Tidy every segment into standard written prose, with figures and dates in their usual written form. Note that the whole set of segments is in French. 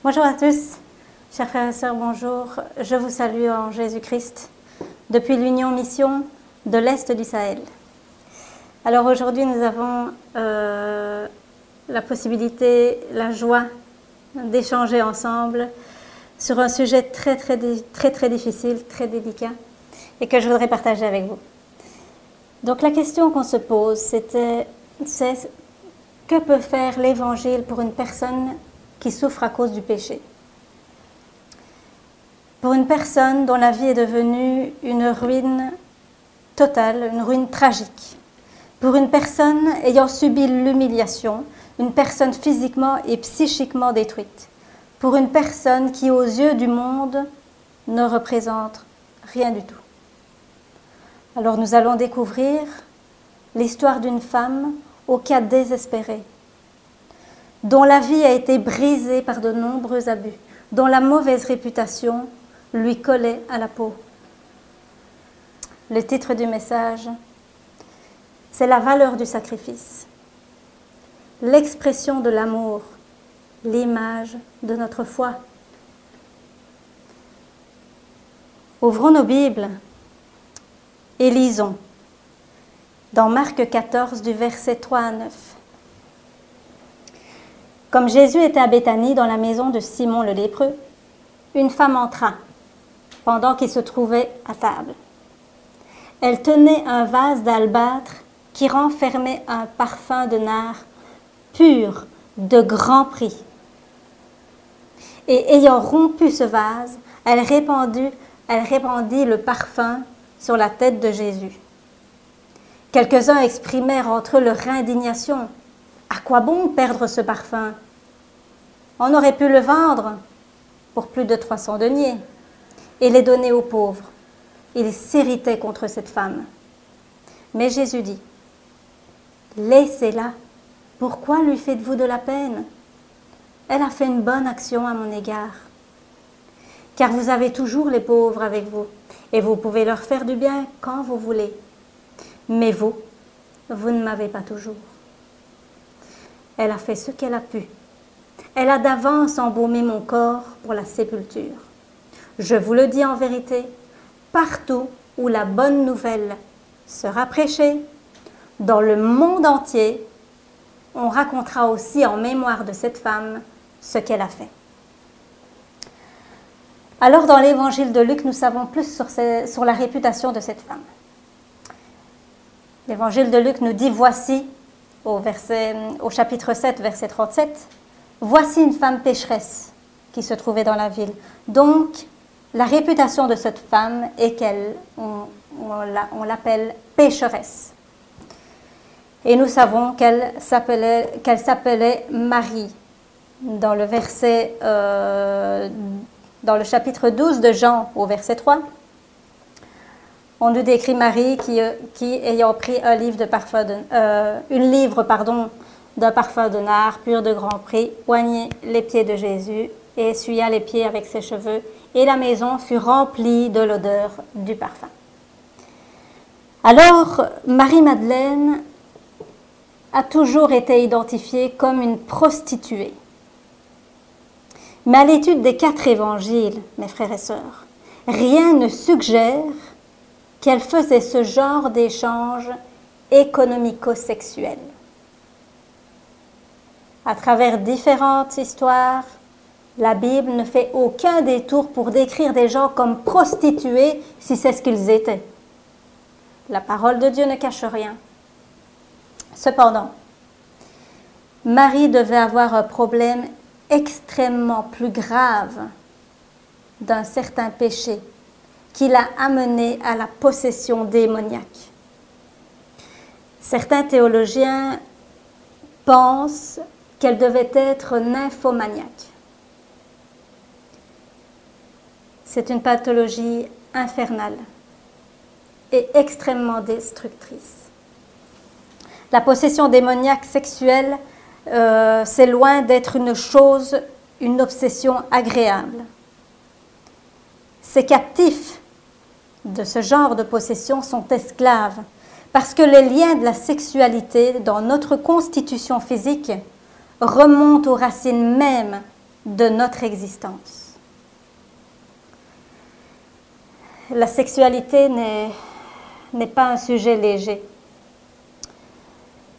Bonjour à tous, chers frères et sœurs, bonjour. Je vous salue en Jésus-Christ depuis l'Union Mission de l'Est du Sahel. Alors aujourd'hui, nous avons la possibilité, la joie d'échanger ensemble sur un sujet très difficile, très délicat et que je voudrais partager avec vous. Donc la question qu'on se pose, c'est que peut faire l'Évangile pour une personne qui souffre à cause du péché? Pour une personne dont la vie est devenue une ruine totale, une ruine tragique. Pour une personne ayant subi l'humiliation, une personne physiquement et psychiquement détruite. Pour une personne qui, aux yeux du monde, ne représente rien du tout. Alors nous allons découvrir l'histoire d'une femme au cas désespéré, dont la vie a été brisée par de nombreux abus, dont la mauvaise réputation lui collait à la peau. Le titre du message, c'est la valeur du sacrifice, l'expression de l'amour, l'image de notre foi. Ouvrons nos Bibles et lisons dans Marc 14 du verset 3 à 9. Comme Jésus était à Béthanie dans la maison de Simon le lépreux, une femme entra pendant qu'il se trouvait à table. Elle tenait un vase d'albâtre qui renfermait un parfum de nard pur de grand prix. Et ayant rompu ce vase, elle répandit le parfum sur la tête de Jésus. Quelques-uns exprimèrent entre eux leur indignation. À quoi bon perdre ce parfum? On aurait pu le vendre pour plus de 300 deniers et les donner aux pauvres. Ils s'irritaient contre cette femme. Mais Jésus dit, « Laissez-la, pourquoi lui faites-vous de la peine? Elle a fait une bonne action à mon égard. Car vous avez toujours les pauvres avec vous, et vous pouvez leur faire du bien quand vous voulez. Mais vous ne m'avez pas toujours. » Elle a fait ce qu'elle a pu. Elle a d'avance embaumé mon corps pour la sépulture. Je vous le dis en vérité, partout où la bonne nouvelle sera prêchée, dans le monde entier, on racontera aussi en mémoire de cette femme ce qu'elle a fait. Alors dans l'évangile de Luc, nous savons plus sur la réputation de cette femme. L'évangile de Luc nous dit, voici, au chapitre 7, verset 37, « Voici une femme pécheresse qui se trouvait dans la ville. » Donc, la réputation de cette femme est on l'appelle pécheresse. Et nous savons qu'elle s'appelait Marie. Dans le chapitre 12 de Jean, au verset 3, on nous décrit Marie qui ayant pris une livre d'un parfum de nard pur de grand prix, oignit les pieds de Jésus et essuya les pieds avec ses cheveux, et la maison fut remplie de l'odeur du parfum. Alors, Marie-Madeleine a toujours été identifiée comme une prostituée. Mais à l'étude des 4 évangiles, mes frères et sœurs, rien ne suggère qu'elle faisait ce genre d'échange économico-sexuel. À travers différentes histoires, la Bible ne fait aucun détour pour décrire des gens comme prostituées si c'est ce qu'ils étaient. La parole de Dieu ne cache rien. Cependant, Marie devait avoir un problème extrêmement plus grave d'un certain péché qui l'a amené à la possession démoniaque. Certains théologiens pensent qu'elle devait être nymphomaniaque. C'est une pathologie infernale et extrêmement destructrice. La possession démoniaque sexuelle, c'est loin d'être une obsession agréable. Ces captifs de ce genre de possession sont esclaves, parce que les liens de la sexualité dans notre constitution physique remontent aux racines mêmes de notre existence. La sexualité n'est pas un sujet léger.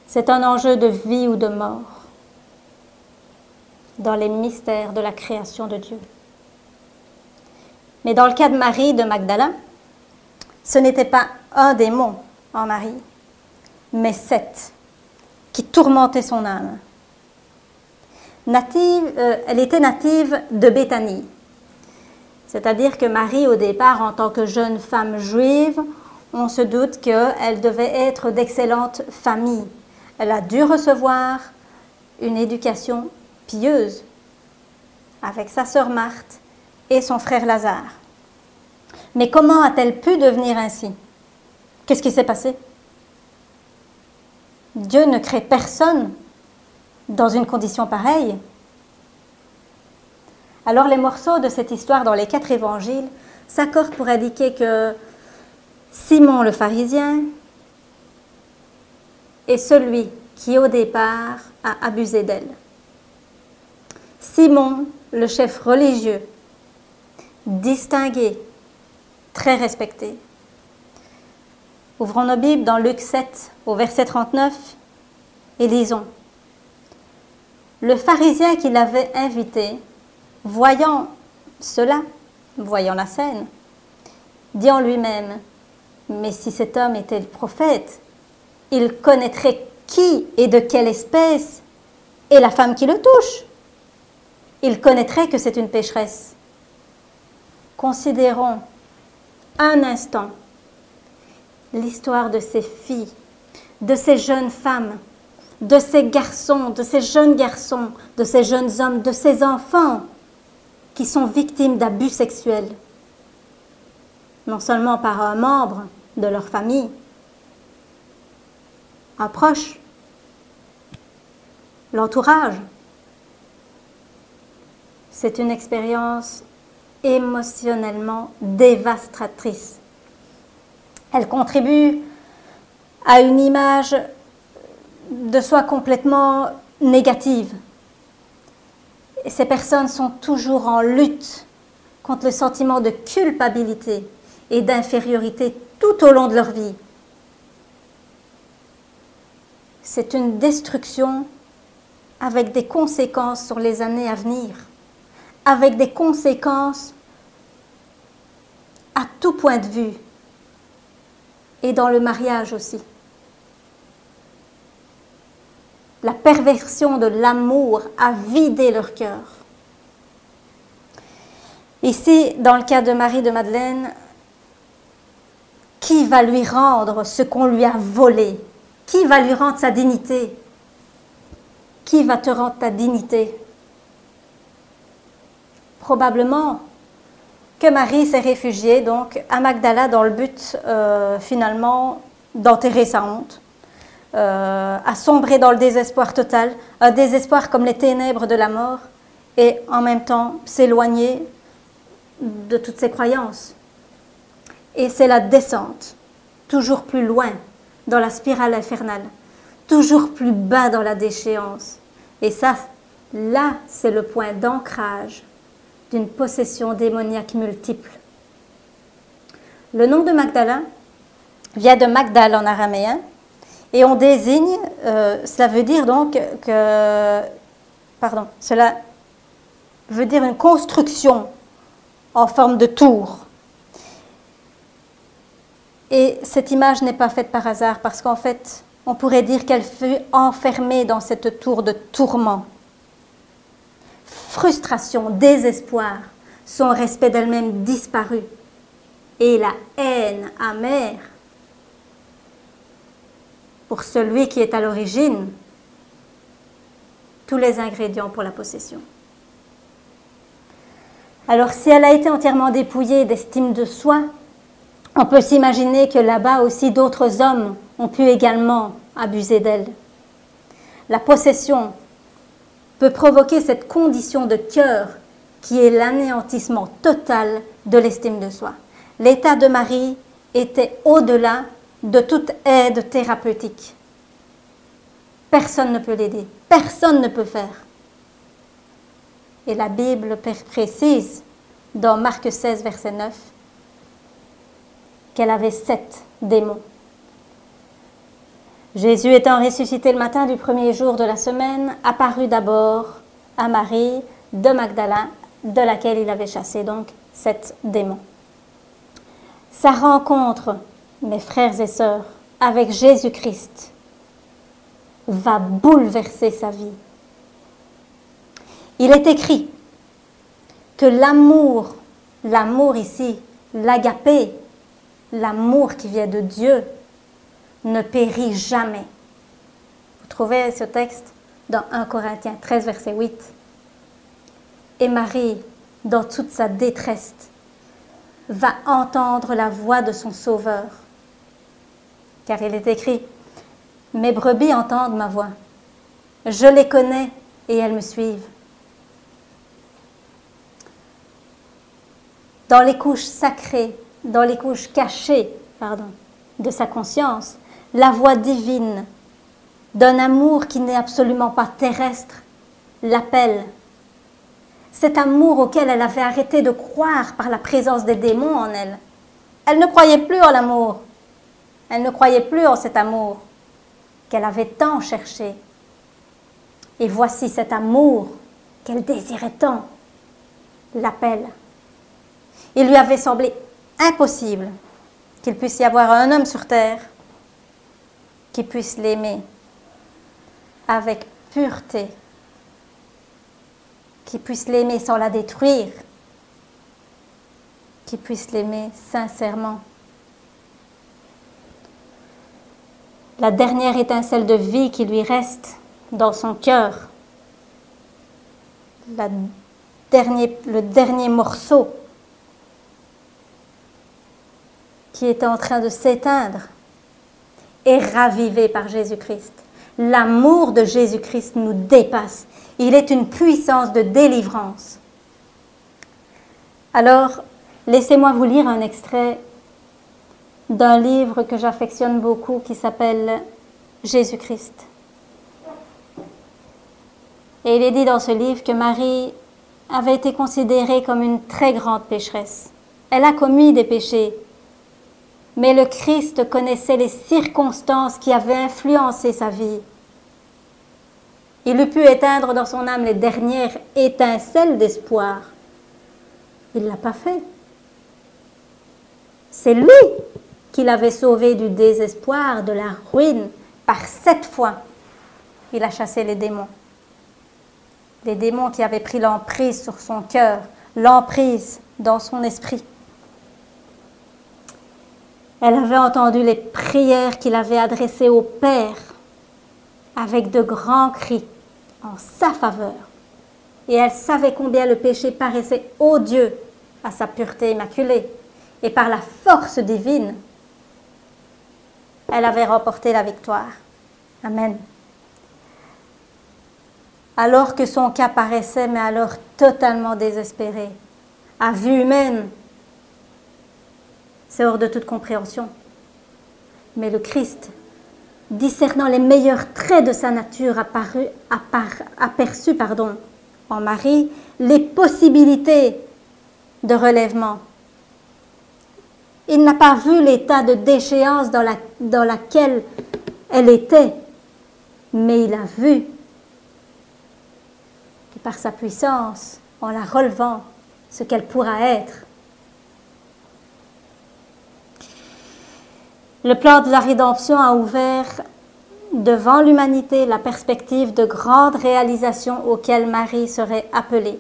C'est un enjeu de vie ou de mort dans les mystères de la création de Dieu. Mais dans le cas de Marie de Magdala, ce n'était pas un démon en Marie, mais 7 qui tourmentaient son âme. Elle était native de Béthanie, c'est-à-dire que Marie, au départ, en tant que jeune femme juive, on se doute qu'elle devait être d'excellente famille. Elle a dû recevoir une éducation pieuse avec sa sœur Marthe et son frère Lazare. Mais comment a-t-elle pu devenir ainsi? Qu'est-ce qui s'est passé? Dieu ne crée personne dans une condition pareille. Alors les morceaux de cette histoire dans les 4 évangiles s'accordent pour indiquer que Simon le pharisien est celui qui au départ a abusé d'elle. Simon, le chef religieux, distingué, très respecté. Ouvrons nos Bibles dans Luc 7 au verset 39 et lisons. Le pharisien qui l'avait invité, voyant cela, voyant la scène, dit en lui-même, mais si cet homme était le prophète, il connaîtrait qui et de quelle espèce est la femme qui le touche. Il connaîtrait que c'est une pécheresse. Considérons un instant l'histoire de ces filles, de ces jeunes femmes, de ces garçons, de ces jeunes garçons, de ces jeunes hommes, de ces enfants qui sont victimes d'abus sexuels, non seulement par un membre de leur famille, un proche, l'entourage. C'est une expérience émotionnellement dévastatrice. Elle contribue à une image de soi complètement négative. Et ces personnes sont toujours en lutte contre le sentiment de culpabilité et d'infériorité tout au long de leur vie. C'est une destruction avec des conséquences sur les années à venir, avec des conséquences à tout point de vue, et dans le mariage aussi. La perversion de l'amour a vidé leur cœur. Ici, dans le cas de Marie de Madeleine, qui va lui rendre ce qu'on lui a volé? Qui va lui rendre sa dignité? Qui va te rendre ta dignité? Probablement que Marie s'est réfugiée donc à Magdala dans le but finalement d'enterrer sa honte, à sombrer dans le désespoir total, un désespoir comme les ténèbres de la mort, et en même temps s'éloigner de toutes ses croyances. Et c'est la descente, toujours plus loin dans la spirale infernale, toujours plus bas dans la déchéance. Et ça, là, c'est le point d'ancrage d'une possession démoniaque multiple. Le nom de Magdala vient de Magdal en araméen, et on désigne, cela veut dire donc cela veut dire une construction en forme de tour. Et cette image n'est pas faite par hasard, parce qu'en fait, on pourrait dire qu'elle fut enfermée dans cette tour de tourment. Frustration, désespoir, son respect d'elle-même disparu, et la haine amère pour celui qui est à l'origine, tous les ingrédients pour la possession. Alors si elle a été entièrement dépouillée d'estime de soi, on peut s'imaginer que là-bas aussi d'autres hommes ont pu également abuser d'elle. La possession peut provoquer cette condition de cœur qui est l'anéantissement total de l'estime de soi. L'état de Marie était au-delà de toute aide thérapeutique. Personne ne peut l'aider, personne ne peut faire. Et la Bible précise dans Marc 16, verset 9, qu'elle avait 7 démons. Jésus étant ressuscité le matin du premier jour de la semaine, apparut d'abord à Marie de Magdala, de laquelle il avait chassé donc 7 démons. Sa rencontre, mes frères et sœurs, avec Jésus-Christ va bouleverser sa vie. Il est écrit que l'amour ici, l'agapé, l'amour qui vient de Dieu, ne périt jamais. Vous trouvez ce texte dans 1 Corinthiens 13, verset 8. Et Marie, dans toute sa détresse, va entendre la voix de son Sauveur. Car il est écrit, « Mes brebis entendent ma voix. Je les connais et elles me suivent. » Dans les couches sacrées, dans les couches cachées, de sa conscience, la voix divine d'un amour qui n'est absolument pas terrestre l'appelle. Cet amour auquel elle avait arrêté de croire par la présence des démons en elle. Elle ne croyait plus en l'amour. Elle ne croyait plus en cet amour qu'elle avait tant cherché. Et voici cet amour qu'elle désirait tant, l'appelle. Il lui avait semblé impossible qu'il puisse y avoir un homme sur terre qui puisse l'aimer avec pureté, qui puisse l'aimer sans la détruire, qui puisse l'aimer sincèrement. La dernière étincelle de vie qui lui reste dans son cœur, le dernier morceau qui est en train de s'éteindre, est ravivé par Jésus-Christ. L'amour de Jésus-Christ nous dépasse. Il est une puissance de délivrance. Alors, laissez-moi vous lire un extrait d'un livre que j'affectionne beaucoup qui s'appelle Jésus-Christ. Et il est dit dans ce livre que Marie avait été considérée comme une très grande pécheresse. Elle a commis des péchés, mais le Christ connaissait les circonstances qui avaient influencé sa vie. Il eût pu éteindre dans son âme les dernières étincelles d'espoir. Il ne l'a pas fait. C'est lui qui l'avait sauvé du désespoir, de la ruine. Par 7 fois, il a chassé les démons. Les démons qui avaient pris l'emprise sur son cœur, l'emprise dans son esprit. Elle avait entendu les prières qu'il avait adressées au Père avec de grands cris en sa faveur. Et elle savait combien le péché paraissait odieux à sa pureté immaculée. Et par la force divine, elle avait remporté la victoire. Amen. Alors que son cas paraissait, mais alors totalement désespéré, à vue humaine, c'est hors de toute compréhension. Mais le Christ, discernant les meilleurs traits de sa nature, aperçut en Marie les possibilités de relèvement. Il n'a pas vu l'état de déchéance dans laquelle elle était, mais il a vu que par sa puissance, en la relevant, ce qu'elle pourra être. Le plan de la rédemption a ouvert devant l'humanité la perspective de grandes réalisations auxquelles Marie serait appelée.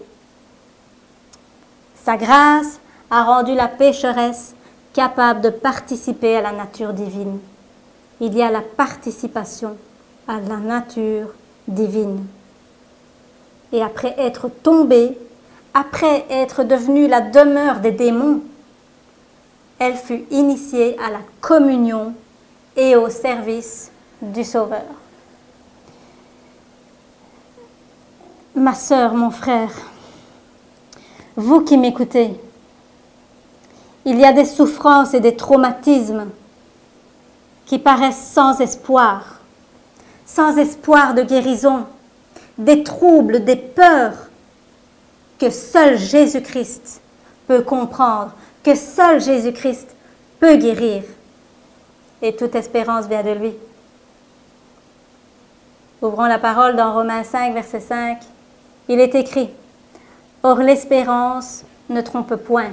Sa grâce a rendu la pécheresse capable de participer à la nature divine. Il y a la participation à la nature divine. Et après être tombée, après être devenue la demeure des démons, elle fut initiée à la communion et au service du Sauveur. Ma sœur, mon frère, vous qui m'écoutez, il y a des souffrances et des traumatismes qui paraissent sans espoir de guérison, des troubles, des peurs que seul Jésus-Christ peut comprendre, que seul Jésus-Christ peut guérir. Et toute espérance vient de lui. Ouvrons la parole dans Romains 5, verset 5. Il est écrit, « Or l'espérance ne trompe point,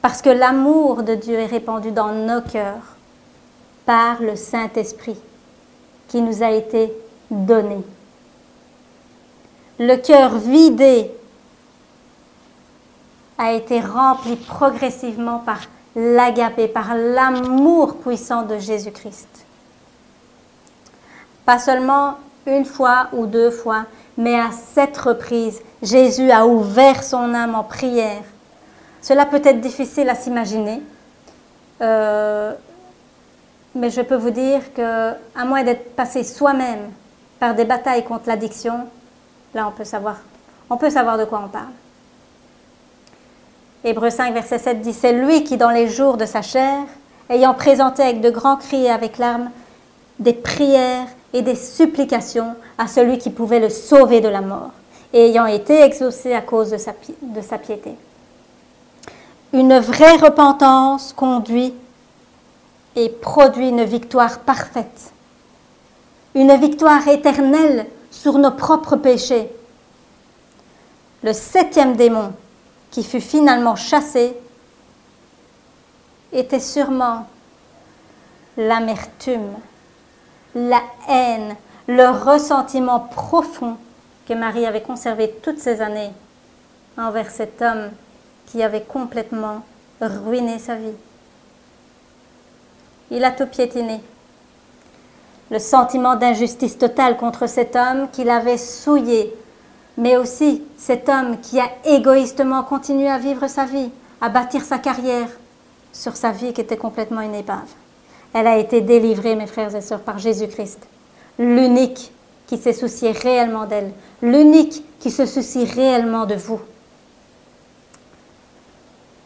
parce que l'amour de Dieu est répandu dans nos cœurs par le Saint-Esprit qui nous a été donné. » Le cœur vidé a été rempli progressivement par l'agapé, par l'amour puissant de Jésus-Christ. Pas seulement une fois ou deux fois, mais à 7 reprises, Jésus a ouvert son âme en prière. Cela peut être difficile à s'imaginer, mais je peux vous dire qu'à moins d'être passé soi-même par des batailles contre l'addiction, là on peut savoir de quoi on parle. Hébreux 5, verset 7 dit, « C'est lui qui, dans les jours de sa chair, ayant présenté avec de grands cris et avec larmes, des prières et des supplications à celui qui pouvait le sauver de la mort, et ayant été exaucé à cause de sa piété. » Une vraie repentance conduit et produit une victoire parfaite, une victoire éternelle sur nos propres péchés. Le 7e démon qui fut finalement chassé était sûrement l'amertume, la haine, le ressentiment profond que Marie avait conservé toutes ces années envers cet homme qui avait complètement ruiné sa vie. Il a tout piétiné. Le sentiment d'injustice totale contre cet homme qui l'avait souillé, mais aussi cet homme qui a égoïstement continué à vivre sa vie, à bâtir sa carrière sur sa vie qui était complètement une épave. Elle a été délivrée, mes frères et sœurs, par Jésus-Christ, l'unique qui s'est soucié réellement d'elle, l'unique qui se soucie réellement de vous.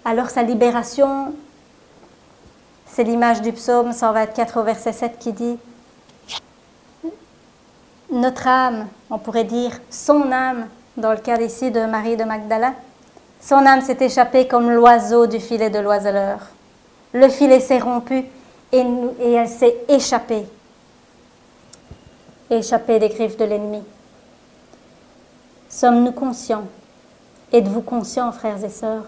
Alors sa libération, c'est l'image du psaume 124 au verset 7 qui dit « Notre âme, on pourrait dire son âme, dans le cas ici de Marie de Magdala, son âme s'est échappée comme l'oiseau du filet de l'oiseleur. Le filet s'est rompu et elle s'est échappée des griffes de l'ennemi. » Sommes-nous conscients, êtes-vous conscients, frères et sœurs,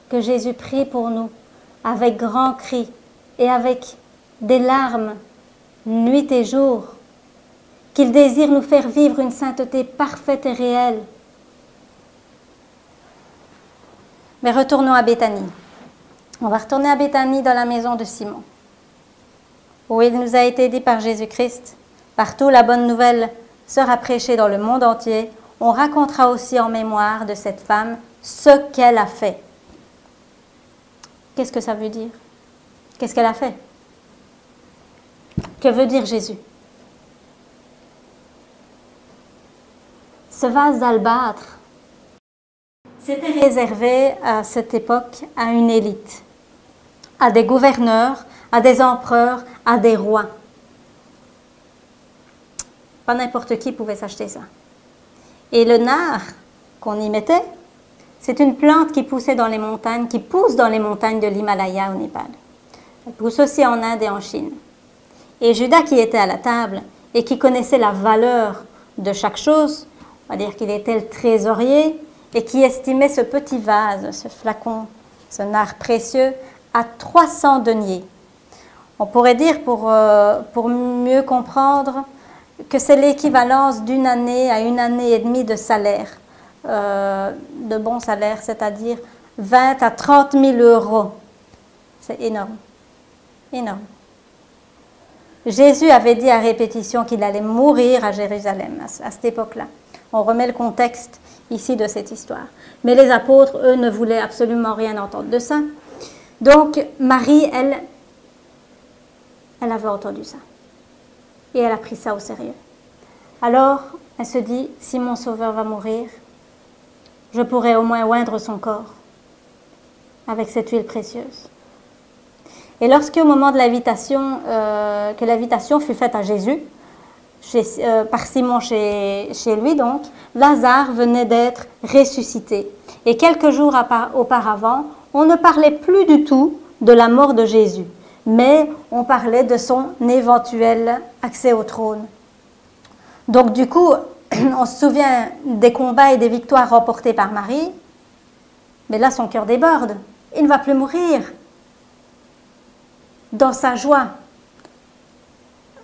que Jésus prie pour nous avec grands cris et avec des larmes, nuit et jour, qu'il désire nous faire vivre une sainteté parfaite et réelle. Mais retournons à Béthanie. On va retourner à Béthanie dans la maison de Simon, où il nous a été dit par Jésus-Christ, partout la bonne nouvelle sera prêchée dans le monde entier, on racontera aussi en mémoire de cette femme ce qu'elle a fait. Qu'est-ce que ça veut dire? Qu'est-ce qu'elle a fait? Que veut dire Jésus? Ce vase d'albâtre, c'était réservé à cette époque à une élite, à des gouverneurs, à des empereurs, à des rois. Pas n'importe qui pouvait s'acheter ça. Et le nard qu'on y mettait, c'est une plante qui poussait dans les montagnes, qui pousse dans les montagnes de l'Himalaya au Népal. Elle pousse aussi en Inde et en Chine. Et Judas qui était à la table et qui connaissait la valeur de chaque chose, on va dire qu'il était le trésorier, et qui estimait ce petit vase, ce flacon, ce nard précieux, à 300 deniers. On pourrait dire, pour mieux comprendre, que c'est l'équivalence d'une année à une année et demie de salaire, de bon salaire, c'est-à-dire 20 à 30 000 euros. C'est énorme, énorme. Jésus avait dit à répétition qu'il allait mourir à Jérusalem à cette époque-là. On remet le contexte ici de cette histoire. Mais les apôtres, eux, ne voulaient absolument rien entendre de ça. Donc, Marie, elle avait entendu ça. Et elle a pris ça au sérieux. Alors, elle se dit, si mon Sauveur va mourir, je pourrai au moins oindre son corps avec cette huile précieuse. Et lorsque, au moment de l'invitation, que l'invitation fut faite à Jésus, par Simon chez lui donc, Lazare venait d'être ressuscité. Et quelques jours auparavant, on ne parlait plus du tout de la mort de Jésus, mais on parlait de son éventuel accès au trône. Donc du coup, on se souvient des combats et des victoires remportées par Marie, mais là son cœur déborde, il ne va plus mourir. Dans sa joie,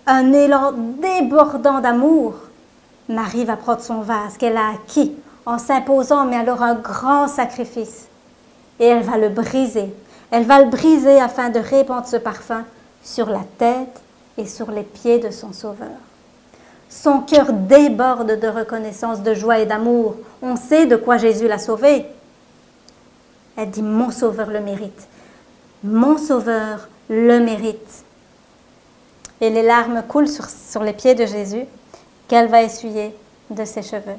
un élan débordant d'amour, Marie va prendre son vase qu'elle a acquis en s'imposant, mais alors un grand sacrifice. Et elle va le briser. Elle va le briser afin de répandre ce parfum sur la tête et sur les pieds de son Sauveur. Son cœur déborde de reconnaissance, de joie et d'amour. On sait de quoi Jésus l'a sauvée. Elle dit, mon Sauveur le mérite. Mon Sauveur le mérite. Et les larmes coulent sur les pieds de Jésus qu'elle va essuyer de ses cheveux.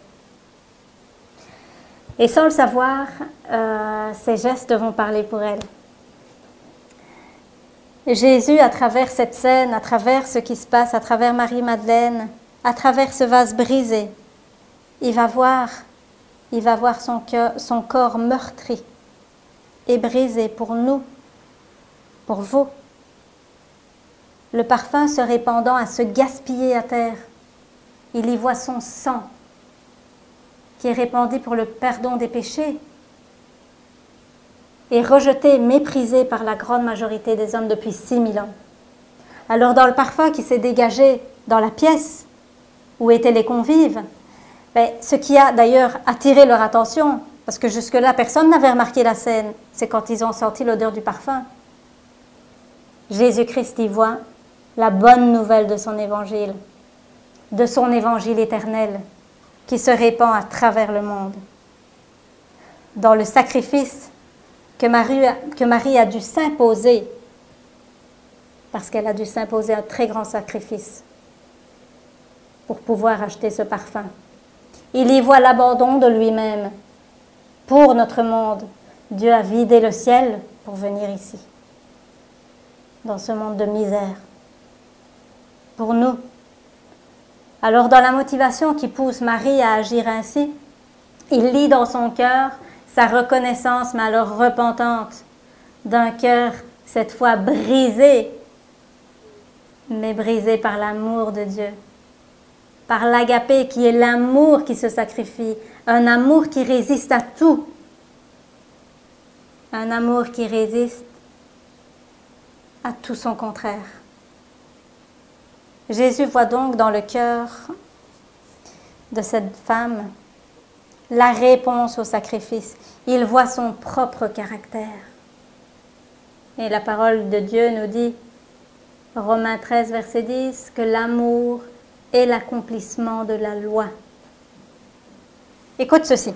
Et sans le savoir, ces gestes vont parler pour elle. Jésus, à travers cette scène, à travers ce qui se passe, à travers Marie-Madeleine, à travers ce vase brisé, il va voir son corps meurtri et brisé pour nous, pour vous. Le parfum se répandant à se gaspiller à terre. Il y voit son sang qui est répandu pour le pardon des péchés et rejeté, méprisé par la grande majorité des hommes depuis 6000 ans. Alors dans le parfum qui s'est dégagé dans la pièce où étaient les convives, ce qui a d'ailleurs attiré leur attention, parce que jusque-là personne n'avait remarqué la scène, c'est quand ils ont senti l'odeur du parfum. Jésus-Christ y voit la bonne nouvelle de son évangile éternel qui se répand à travers le monde. Dans le sacrifice que Marie a dû s'imposer, parce qu'elle a dû s'imposer un très grand sacrifice pour pouvoir acheter ce parfum. Il y voit l'abandon de lui-même pour notre monde. Dieu a vidé le ciel pour venir ici, dans ce monde de misère, pour nous. Alors dans la motivation qui pousse Marie à agir ainsi, il lit dans son cœur sa reconnaissance, mais alors repentante, d'un cœur cette fois brisé, mais brisé par l'amour de Dieu, par l'agapé qui est l'amour qui se sacrifie, un amour qui résiste à tout, un amour qui résiste à tout son contraire. Jésus voit donc dans le cœur de cette femme la réponse au sacrifice. Il voit son propre caractère. Et la parole de Dieu nous dit, Romains 13, verset 10, que l'amour est l'accomplissement de la loi. Écoute ceci.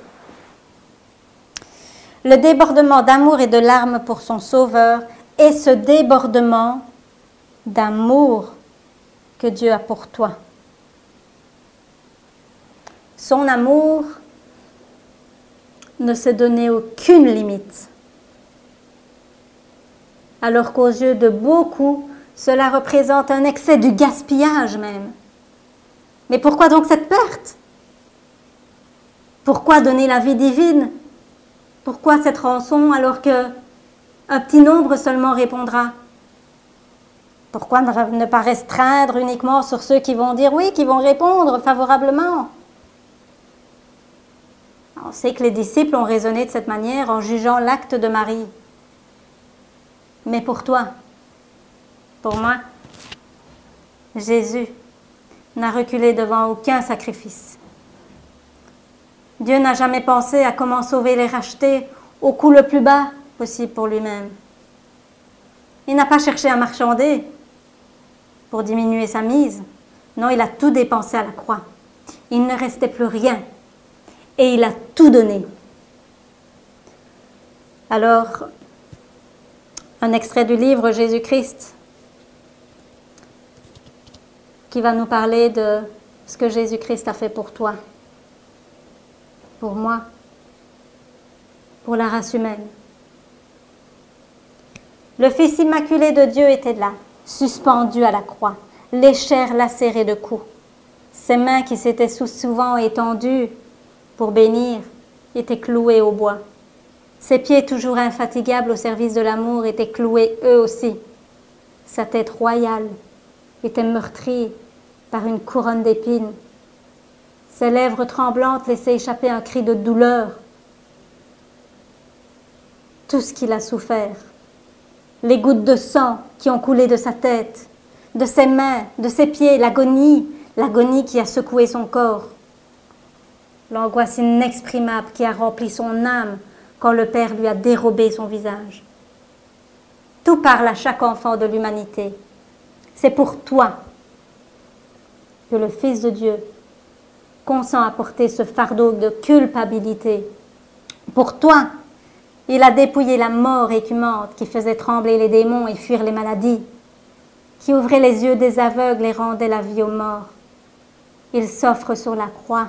Le débordement d'amour et de larmes pour son Sauveur est ce débordement d'amour que Dieu a pour toi. Son amour ne se donnait aucune limite, alors qu'aux yeux de beaucoup, cela représente un excès du gaspillage même. Mais pourquoi donc cette perte? Pourquoi donner la vie divine? Pourquoi cette rançon alors qu'un petit nombre seulement répondra? Pourquoi ne pas restreindre uniquement sur ceux qui vont dire oui, qui vont répondre favorablement? On sait que les disciples ont raisonné de cette manière en jugeant l'acte de Marie. Mais pour toi, pour moi, Jésus n'a reculé devant aucun sacrifice. Dieu n'a jamais pensé à comment sauver les rachetés au coût le plus bas possible pour lui-même. Il n'a pas cherché à marchander pour diminuer sa mise. Non, il a tout dépensé à la croix. Il ne restait plus rien. Et il a tout donné. Alors, un extrait du livre Jésus-Christ qui va nous parler de ce que Jésus-Christ a fait pour toi, pour moi, pour la race humaine. Le Fils immaculé de Dieu était là, suspendu à la croix, les chairs lacérées de coups. Ses mains qui s'étaient souvent étendues pour bénir étaient clouées au bois. Ses pieds toujours infatigables au service de l'amour étaient cloués eux aussi. Sa tête royale était meurtrie par une couronne d'épines. Ses lèvres tremblantes laissaient échapper un cri de douleur. Tout ce qu'il a souffert, les gouttes de sang qui ont coulé de sa tête, de ses mains, de ses pieds, l'agonie qui a secoué son corps, l'angoisse inexprimable qui a rempli son âme quand le Père lui a dérobé son visage. Tout parle à chaque enfant de l'humanité. C'est pour toi que le Fils de Dieu consent à porter ce fardeau de culpabilité. Pour toi, il a dépouillé la mort écumante qui faisait trembler les démons et fuir les maladies, qui ouvrait les yeux des aveugles et rendait la vie aux morts. Il s'offre sur la croix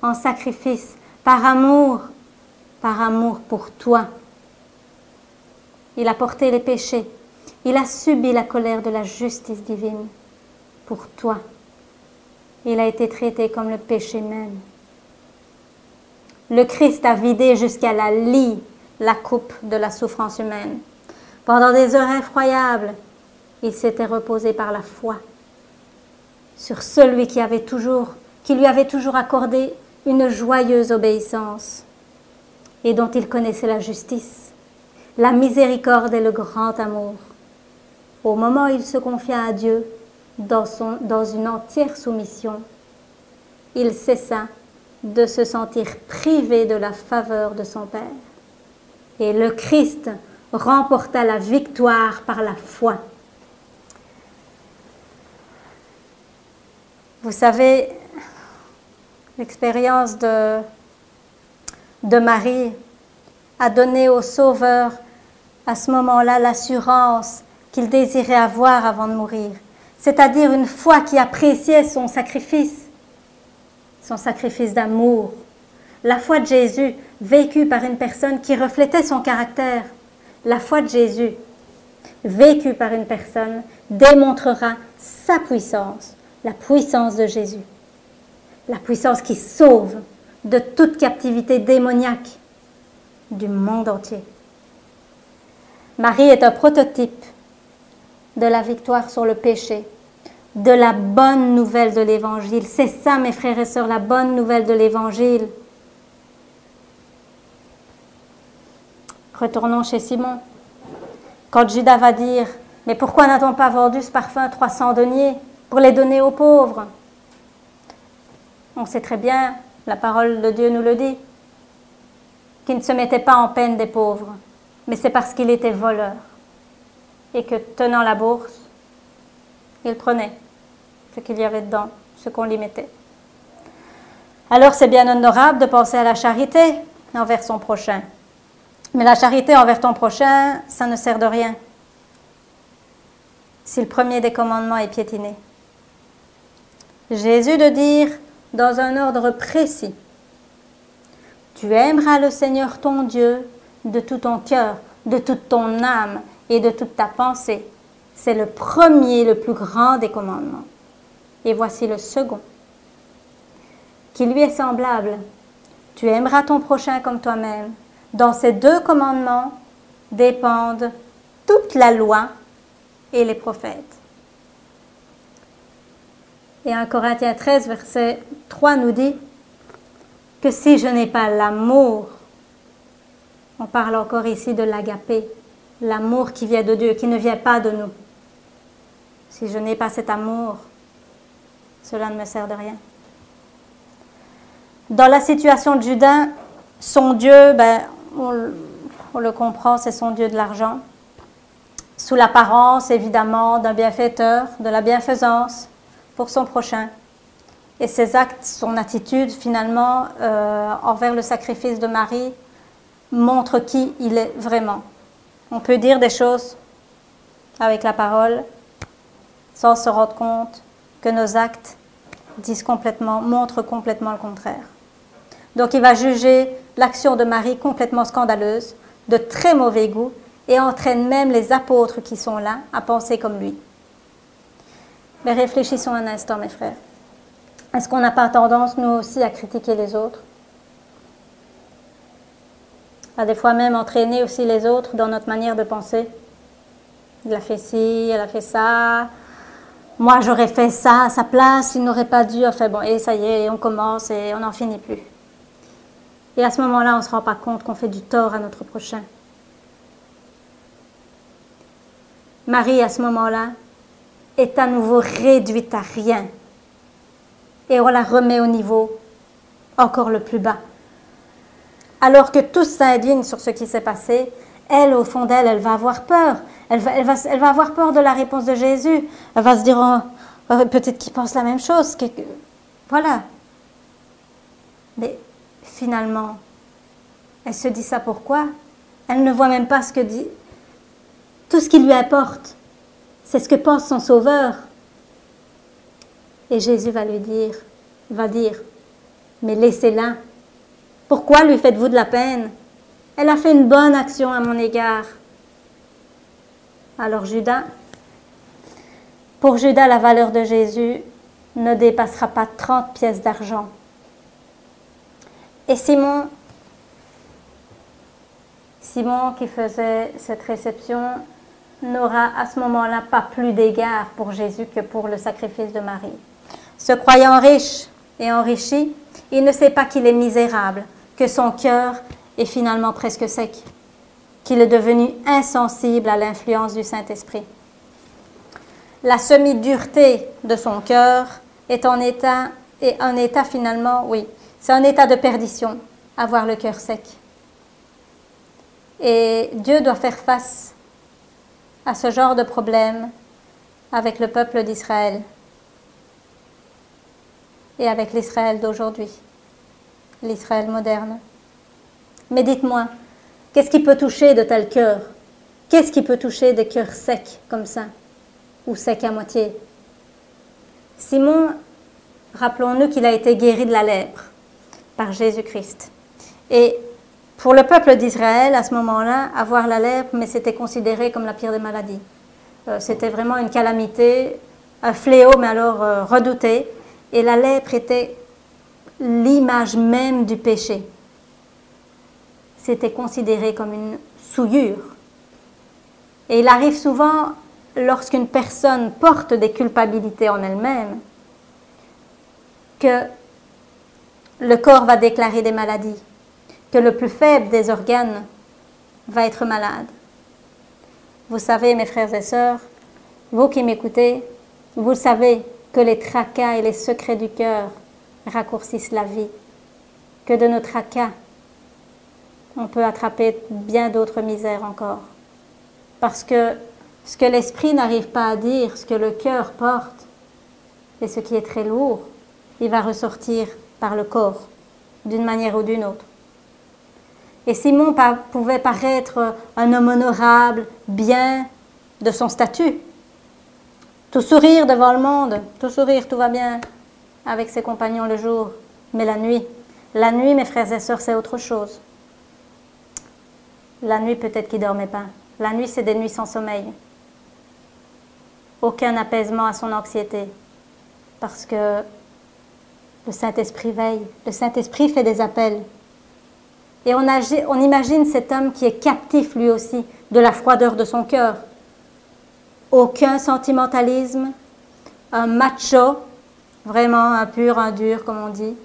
en sacrifice, par amour pour toi. Il a porté les péchés, il a subi la colère de la justice divine pour toi. Il a été traité comme le péché même. Le Christ a vidé jusqu'à la lie la coupe de la souffrance humaine. Pendant des heures effroyables, il s'était reposé par la foi sur celui qui lui avait toujours accordé une joyeuse obéissance et dont il connaissait la justice, la miséricorde et le grand amour. Au moment où il se confia à Dieu dans une entière soumission, il cessa de se sentir privé de la faveur de son Père. Et le Christ remporta la victoire par la foi. Vous savez, l'expérience de Marie a donné au Sauveur à ce moment-là l'assurance qu'il désirait avoir avant de mourir, c'est-à-dire une foi qui appréciait son sacrifice d'amour. La foi de Jésus, vécue par une personne qui reflétait son caractère, la foi de Jésus, vécue par une personne, démontrera sa puissance, la puissance de Jésus, la puissance qui sauve de toute captivité démoniaque du monde entier. Marie est un prototype de la victoire sur le péché, de la bonne nouvelle de l'Évangile. C'est ça, mes frères et sœurs, la bonne nouvelle de l'Évangile. Retournons chez Simon. Quand Judas va dire « Mais pourquoi n'a-t-on pas vendu ce parfum 300 deniers pour les donner aux pauvres ?» On sait très bien, la parole de Dieu nous le dit, qu'il ne se mettait pas en peine des pauvres, mais c'est parce qu'il était voleur et que, tenant la bourse, il prenait ce qu'il y avait dedans, ce qu'on lui mettait. Alors c'est bien honorable de penser à la charité envers son prochain. Mais la charité envers ton prochain, ça ne sert de rien si le premier des commandements est piétiné. Jésus de dire, dans un ordre précis, « Tu aimeras le Seigneur ton Dieu de tout ton cœur, de toute ton âme et de toute ta pensée. » C'est le premier, le plus grand des commandements. Et voici le second, qui lui est semblable. « Tu aimeras ton prochain comme toi-même. » Dans ces deux commandements dépendent toute la loi et les prophètes. Et 1 Corinthiens 13, verset 3 nous dit que si je n'ai pas l'amour, on parle encore ici de l'agapé, l'amour qui vient de Dieu, qui ne vient pas de nous. Si je n'ai pas cet amour, cela ne me sert de rien. Dans la situation de Judas, son Dieu, on le comprend, c'est son Dieu de l'argent, sous l'apparence évidemment d'un bienfaiteur, de la bienfaisance pour son prochain. Et ses actes, son attitude finalement envers le sacrifice de Marie montre qui il est vraiment. On peut dire des choses avec la parole sans se rendre compte que nos actes montrent complètement le contraire. Donc il va juger l'action de Marie complètement scandaleuse, de très mauvais goût, et entraîne même les apôtres qui sont là à penser comme lui. Mais réfléchissons un instant, mes frères. Est-ce qu'on n'a pas tendance, nous aussi, à critiquer les autres? À des fois même entraîner aussi les autres dans notre manière de penser. Il a fait ci, elle a fait ça. Moi, j'aurais fait ça à sa place, il n'aurait pas dû. Enfin bon, et ça y est, on commence et on n'en finit plus. Et à ce moment-là, on ne se rend pas compte qu'on fait du tort à notre prochain. Marie, à ce moment-là, est à nouveau réduite à rien. Et on la remet au niveau encore le plus bas. Alors que tous s'indignent sur ce qui s'est passé, elle, au fond d'elle, elle va avoir peur. Elle va avoir peur de la réponse de Jésus. Elle va se dire, peut-être qu'il pense la même chose. Voilà. Mais finalement, elle se dit ça pourquoi? Elle ne voit même pas ce que dit. Tout ce qui lui importe, c'est ce que pense son Sauveur. Et Jésus va dire, mais laissez-la. Pourquoi lui faites-vous de la peine? Elle a fait une bonne action à mon égard. Alors pour Judas, la valeur de Jésus ne dépassera pas 30 pièces d'argent. Et Simon qui faisait cette réception n'aura à ce moment-là pas plus d'égard pour Jésus que pour le sacrifice de Marie. Se croyant riche et enrichi, il ne sait pas qu'il est misérable, que son cœur est finalement presque sec, qu'il est devenu insensible à l'influence du Saint-Esprit. La semi-dureté de son cœur est un état finalement, oui, c'est un état de perdition, avoir le cœur sec. Et Dieu doit faire face à ce genre de problème avec le peuple d'Israël et avec l'Israël d'aujourd'hui, l'Israël moderne. Mais dites-moi, qu'est-ce qui peut toucher de tels cœurs? Qu'est-ce qui peut toucher des cœurs secs comme ça, ou secs à moitié? Simon, rappelons-nous qu'il a été guéri de la lèpre par Jésus-Christ. Et pour le peuple d'Israël, à ce moment-là, avoir la lèpre, mais c'était considéré comme la pire des maladies. C'était vraiment une calamité, un fléau, mais alors redouté. Et la lèpre était l'image même du péché. C'était considéré comme une souillure. Et il arrive souvent, lorsqu'une personne porte des culpabilités en elle-même, que le corps va déclarer des maladies, que le plus faible des organes va être malade. Vous savez, mes frères et sœurs, vous qui m'écoutez, vous savez que les tracas et les secrets du cœur raccourcissent la vie, que de nos tracas, on peut attraper bien d'autres misères encore. Parce que ce que l'esprit n'arrive pas à dire, ce que le cœur porte, et ce qui est très lourd, il va ressortir par le corps, d'une manière ou d'une autre. Et Simon pouvait paraître un homme honorable, bien de son statut. Tout sourire devant le monde, tout sourire, tout va bien avec ses compagnons le jour. Mais la nuit, mes frères et sœurs, c'est autre chose. La nuit, peut-être qu'il ne dormait pas. La nuit, c'est des nuits sans sommeil. Aucun apaisement à son anxiété. Parce que le Saint-Esprit veille. Le Saint-Esprit fait des appels. Et on imagine cet homme qui est captif lui aussi de la froideur de son cœur. Aucun sentimentalisme, un macho, vraiment un pur, un dur comme on dit,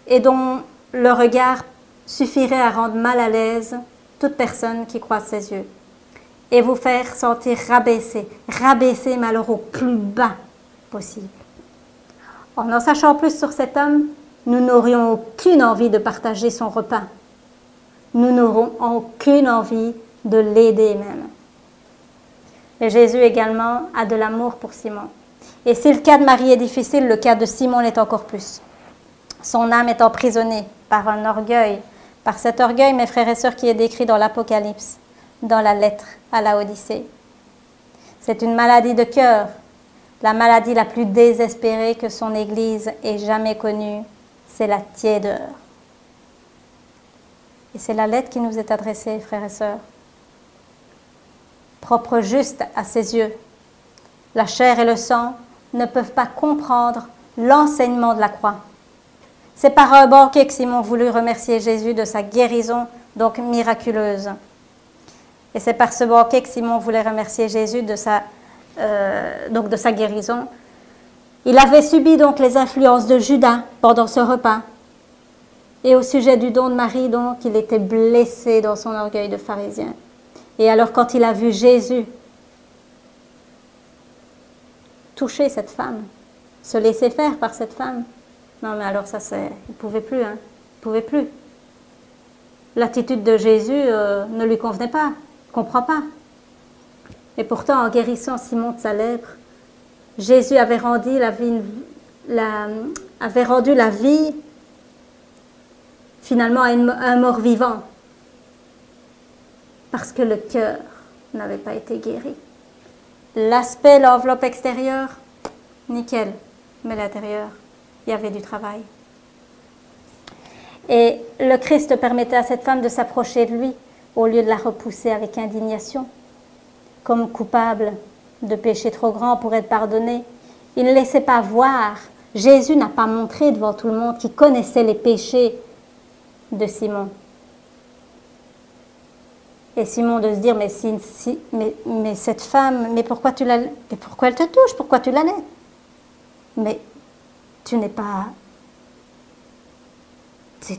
et dont le regard suffirait à rendre mal à l'aise toute personne qui croise ses yeux. Et vous faire sentir rabaissé mais alors au plus bas possible. En sachant plus sur cet homme, nous n'aurions aucune envie de partager son repas. Nous n'aurons aucune envie de l'aider même. Et Jésus également a de l'amour pour Simon. Et si le cas de Marie est difficile, le cas de Simon l'est encore plus. Son âme est emprisonnée par un orgueil, par cet orgueil, mes frères et sœurs, qui est décrit dans l'Apocalypse, dans la lettre à la Odyssée. C'est une maladie de cœur, la maladie la plus désespérée que son Église ait jamais connue, c'est la tiédeur. Et c'est la lettre qui nous est adressée, frères et sœurs. Propre juste à ses yeux. La chair et le sang ne peuvent pas comprendre l'enseignement de la croix. C'est par un banquet que Simon voulut remercier Jésus de sa guérison, donc miraculeuse. Et c'est par ce banquet que Simon voulait remercier Jésus de sa guérison. Il avait subi donc les influences de Judas pendant ce repas. Et au sujet du don de Marie, donc, il était blessé dans son orgueil de pharisien. Et alors, quand il a vu Jésus toucher cette femme, se laisser faire par cette femme, non, mais alors ça, il ne pouvait plus, hein. Il ne pouvait plus. L'attitude de Jésus ne lui convenait pas, il ne comprend pas. Et pourtant, en guérissant Simon de sa lèpre, Jésus avait rendu la vie finalement à un mort vivant, parce que le cœur n'avait pas été guéri. L'aspect, l'enveloppe extérieure, nickel, mais l'intérieur, il y avait du travail. Et le Christ permettait à cette femme de s'approcher de lui, au lieu de la repousser avec indignation, comme coupable de péché trop grand pour être pardonné. Il ne laissait pas voir. Jésus n'a pas montré devant tout le monde qu'il connaissait les péchés de Simon. Et Simon de se dire, mais cette femme, mais pourquoi elle te touche? Pourquoi tu la laisses? Mais tu n'es pas...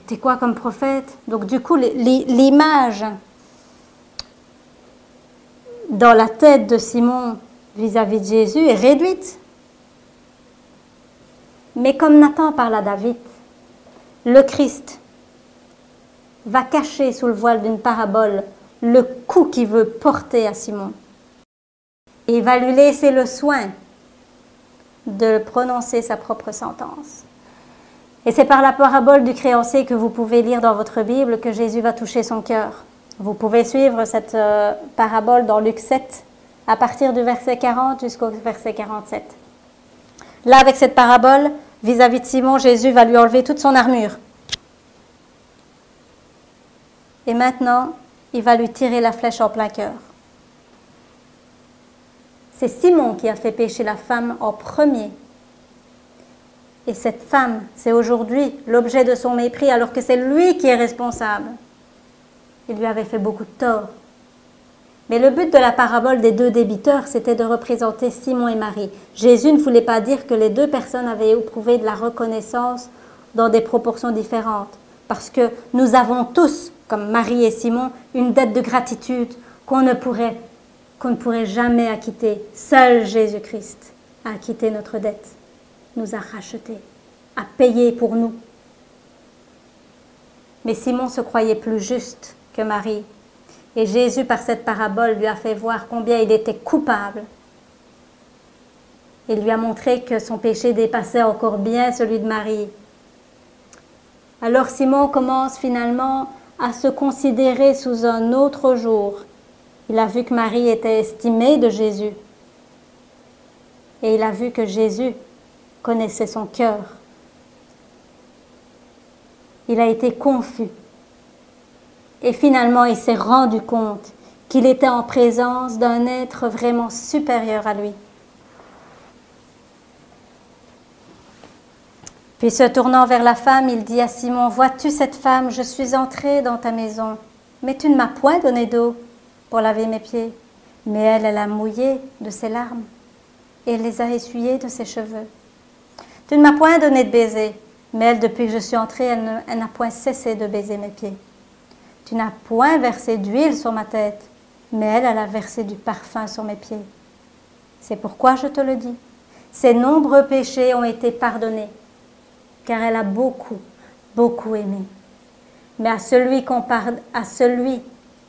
T'es quoi comme prophète? Donc du coup, l'image dans la tête de Simon vis-à-vis de Jésus est réduite. Mais comme Nathan parle à David, le Christ va cacher sous le voile d'une parabole le coup qu'il veut porter à Simon. Et il va lui laisser le soin de prononcer sa propre sentence. Et c'est par la parabole du créancier que vous pouvez lire dans votre Bible que Jésus va toucher son cœur. Vous pouvez suivre cette parabole dans Luc 7, à partir du verset 40 jusqu'au verset 47. Là, avec cette parabole, vis-à-vis de Simon, Jésus va lui enlever toute son armure. Et maintenant, il va lui tirer la flèche en plein cœur. C'est Simon qui a fait pécher la femme en premier. Et cette femme, c'est aujourd'hui l'objet de son mépris, alors que c'est lui qui est responsable. Il lui avait fait beaucoup de tort. Mais le but de la parabole des deux débiteurs, c'était de représenter Simon et Marie. Jésus ne voulait pas dire que les deux personnes avaient éprouvé de la reconnaissance dans des proportions différentes. Parce que nous avons tous, comme Marie et Simon, une dette de gratitude qu'on ne pourrait jamais acquitter. Seul Jésus-Christ a acquitté notre dette, nous a rachetés, a payé pour nous. Mais Simon se croyait plus juste que Marie. Et Jésus, par cette parabole, lui a fait voir combien il était coupable. Il lui a montré que son péché dépassait encore bien celui de Marie. Alors Simon commence finalement à se considérer sous un autre jour. Il a vu que Marie était estimée de Jésus. Et il a vu que Jésus connaissait son cœur. Il a été confus. Et finalement, il s'est rendu compte qu'il était en présence d'un être vraiment supérieur à lui. Puis se tournant vers la femme, il dit à Simon, « Vois-tu cette femme, je suis entré dans ta maison, mais tu ne m'as point donné d'eau pour laver mes pieds. Mais elle a mouillé de ses larmes et elle les a essuyés de ses cheveux. Tu ne m'as point donné de baiser, mais elle, depuis que je suis entrée, elle n'a point cessé de baiser mes pieds. Tu n'as point versé d'huile sur ma tête, mais elle a versé du parfum sur mes pieds. C'est pourquoi je te le dis. Ses nombreux péchés ont été pardonnés, car elle a beaucoup, beaucoup aimé. Mais à celui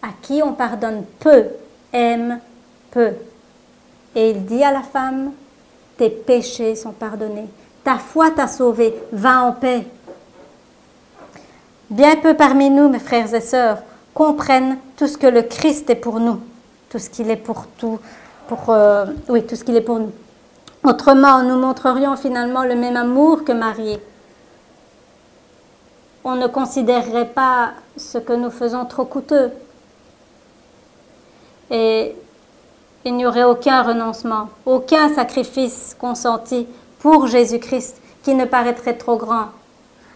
à qui on pardonne peu, aime peu. Et il dit à la femme, tes péchés sont pardonnés. Ta foi t'a sauvé, va en paix. Bien peu parmi nous, mes frères et sœurs, comprennent tout ce que le Christ est pour nous, tout ce qu'il est pour tout ce qu'il est pour nous. Autrement, nous montrerions finalement le même amour que Marie. On ne considérerait pas ce que nous faisons trop coûteux. Et il n'y aurait aucun renoncement, aucun sacrifice consenti pour Jésus-Christ qui ne paraîtrait trop grand,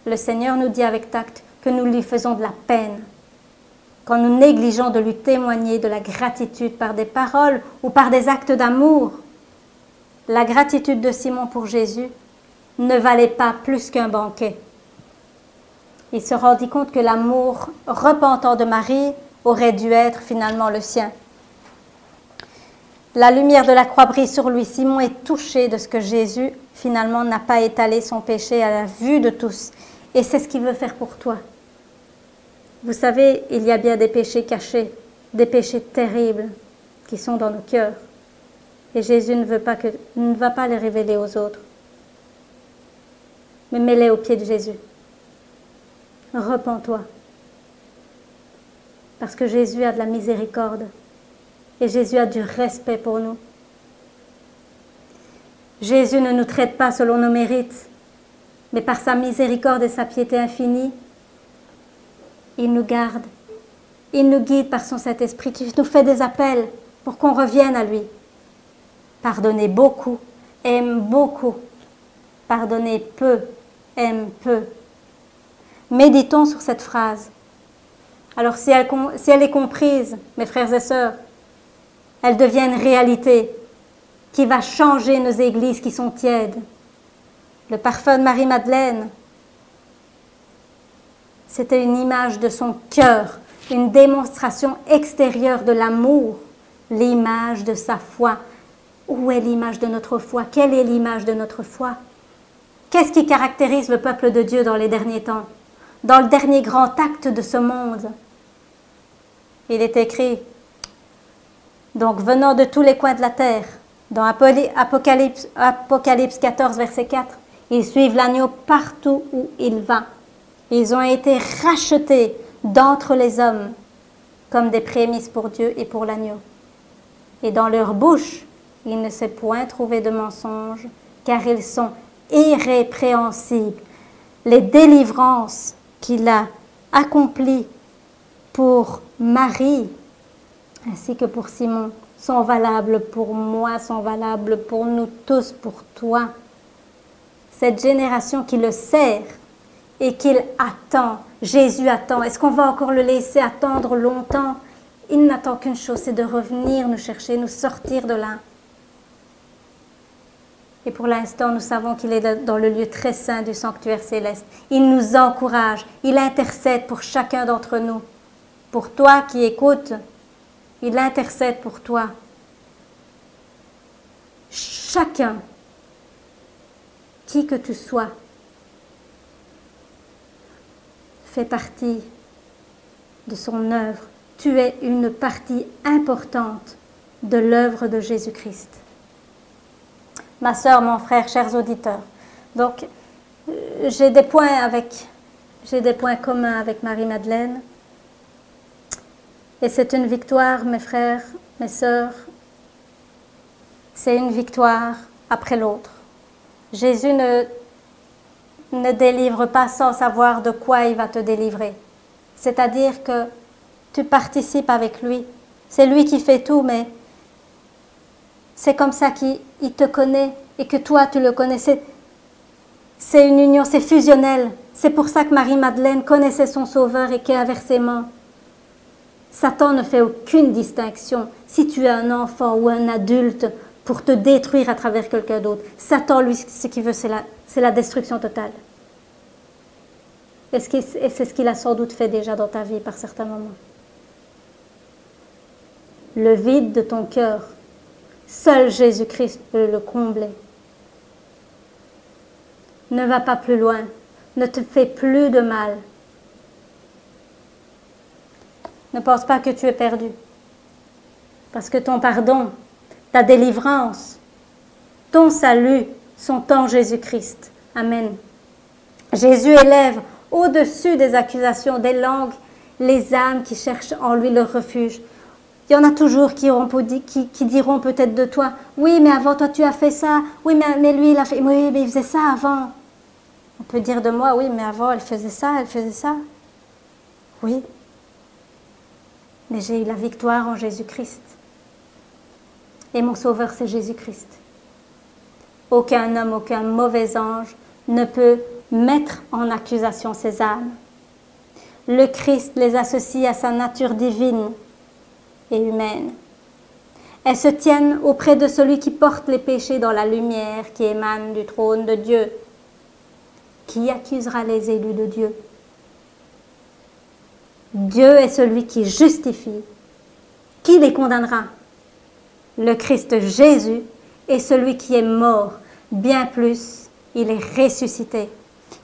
le Seigneur nous dit avec tact que nous lui faisons de la peine. Quand nous négligeons de lui témoigner de la gratitude par des paroles ou par des actes d'amour, la gratitude de Simon pour Jésus ne valait pas plus qu'un banquet. Il se rendit compte que l'amour repentant de Marie aurait dû être finalement le sien. La lumière de la croix brille sur lui. Simon est touché de ce que Jésus, finalement, n'a pas étalé son péché à la vue de tous. Et c'est ce qu'il veut faire pour toi. Vous savez, il y a bien des péchés cachés, des péchés terribles qui sont dans nos cœurs. Et Jésus ne va pas les révéler aux autres. Mais mets-les aux pieds de Jésus. Repens-toi. Parce que Jésus a de la miséricorde. Et Jésus a du respect pour nous. Jésus ne nous traite pas selon nos mérites, mais par sa miséricorde et sa piété infinie, il nous garde, il nous guide par son Saint-Esprit, qui nous fait des appels pour qu'on revienne à lui. Pardonnez beaucoup, aime beaucoup. Pardonnez peu, aime peu. Méditons sur cette phrase. Alors si elle est comprise, mes frères et sœurs, elle devient une réalité qui va changer nos églises qui sont tièdes. Le parfum de Marie-Madeleine, c'était une image de son cœur, une démonstration extérieure de l'amour, l'image de sa foi. Où est l'image de notre foi? Quelle est l'image de notre foi? Qu'est-ce qui caractérise le peuple de Dieu dans les derniers temps? Dans le dernier grand acte de ce monde? Il est écrit, donc venant de tous les coins de la terre, dans Apocalypse 14, verset 4, ils suivent l'agneau partout où il va. Ils ont été rachetés d'entre les hommes comme des prémices pour Dieu et pour l'agneau. Et dans leur bouche, il ne s'est point trouvé de mensonge, car ils sont irrépréhensibles. Les délivrances qu'il a accomplies pour Marie, ainsi que pour Simon, sont valables pour moi, sont valables pour nous tous, pour toi. Cette génération qui le sert et qu'il attend, Jésus attend. Est-ce qu'on va encore le laisser attendre longtemps? Il n'attend qu'une chose, c'est de revenir nous chercher, nous sortir de là. Et pour l'instant, nous savons qu'il est dans le lieu très saint du sanctuaire céleste. Il nous encourage, il intercède pour chacun d'entre nous. Pour toi qui écoutes, il intercède pour toi. Chacun, qui que tu sois, fait partie de son œuvre. Tu es une partie importante de l'œuvre de Jésus-Christ. Ma sœur, mon frère, chers auditeurs, donc j'ai des points communs avec Marie-Madeleine. Et c'est une victoire, mes frères, mes sœurs, c'est une victoire après l'autre. Jésus ne délivre pas sans savoir de quoi il va te délivrer. C'est-à-dire que tu participes avec lui. C'est lui qui fait tout, mais c'est comme ça qu'il te connaît et que toi tu le connais. C'est une union, c'est fusionnel. C'est pour ça que Marie-Madeleine connaissait son Sauveur et qu'elle a versé main. Satan ne fait aucune distinction si tu es un enfant ou un adulte pour te détruire à travers quelqu'un d'autre. Satan, lui, ce qu'il veut, c'est la destruction totale. Et c'est ce qu'il a sans doute fait déjà dans ta vie par certains moments. Le vide de ton cœur, seul Jésus-Christ peut le combler. Ne va pas plus loin, ne te fais plus de mal. Ne pense pas que tu es perdu. Parce que ton pardon, ta délivrance, ton salut sont en Jésus-Christ. Amen. Jésus élève au-dessus des accusations, des langues, les âmes qui cherchent en lui leur refuge. Il y en a toujours qui diront peut-être de toi, oui, mais avant toi tu as fait ça, oui, mais lui il a fait, oui, mais il faisait ça avant. On peut dire de moi, oui, mais avant elle faisait ça. Oui. Mais j'ai eu la victoire en Jésus-Christ. Et mon Sauveur, c'est Jésus-Christ. Aucun homme, aucun mauvais ange ne peut mettre en accusation ces âmes. Le Christ les associe à sa nature divine et humaine. Elles se tiennent auprès de celui qui porte les péchés dans la lumière qui émane du trône de Dieu. Qui accusera les élus de Dieu? Dieu est celui qui justifie. Qui les condamnera? Le Christ Jésus est celui qui est mort. Bien plus, il est ressuscité.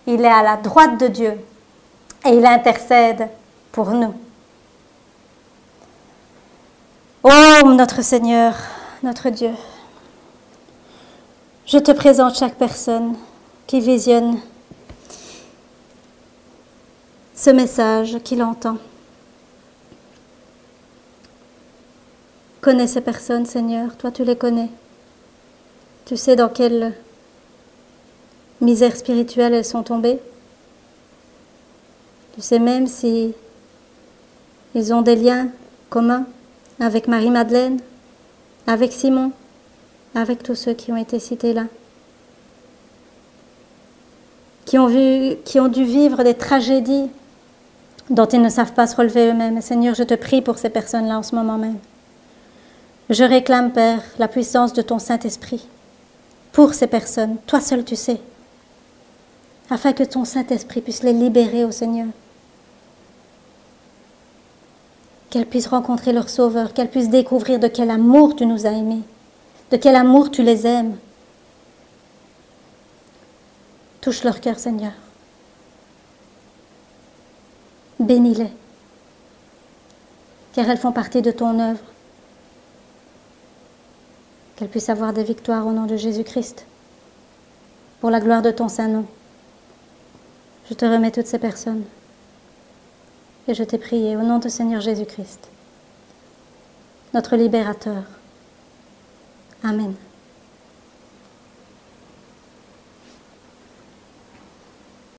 Il est à la droite de Dieu et il intercède pour nous. Ô notre Seigneur, notre Dieu, je te présente chaque personne qui visionne ce message, qui l'entend. Connais ces personnes, Seigneur, toi tu les connais. Tu sais dans quelle misère spirituelle elles sont tombées. Tu sais même si ils ont des liens communs avec Marie-Madeleine, avec Simon, avec tous ceux qui ont été cités là, qui ont dû vivre des tragédies dont ils ne savent pas se relever eux-mêmes. Seigneur, je te prie pour ces personnes-là en ce moment même. Je réclame, Père, la puissance de ton Saint-Esprit pour ces personnes. Toi seul tu sais, afin que ton Saint-Esprit puisse les libérer, ô Seigneur. Qu'elles puissent rencontrer leur Sauveur, qu'elles puissent découvrir de quel amour tu nous as aimés, de quel amour tu les aimes. Touche leur cœur, Seigneur. Bénis-les, car elles font partie de ton œuvre. Qu'elles puissent avoir des victoires au nom de Jésus-Christ, pour la gloire de ton saint nom. Je te remets toutes ces personnes et je t'ai prié au nom de Seigneur Jésus-Christ, notre libérateur. Amen.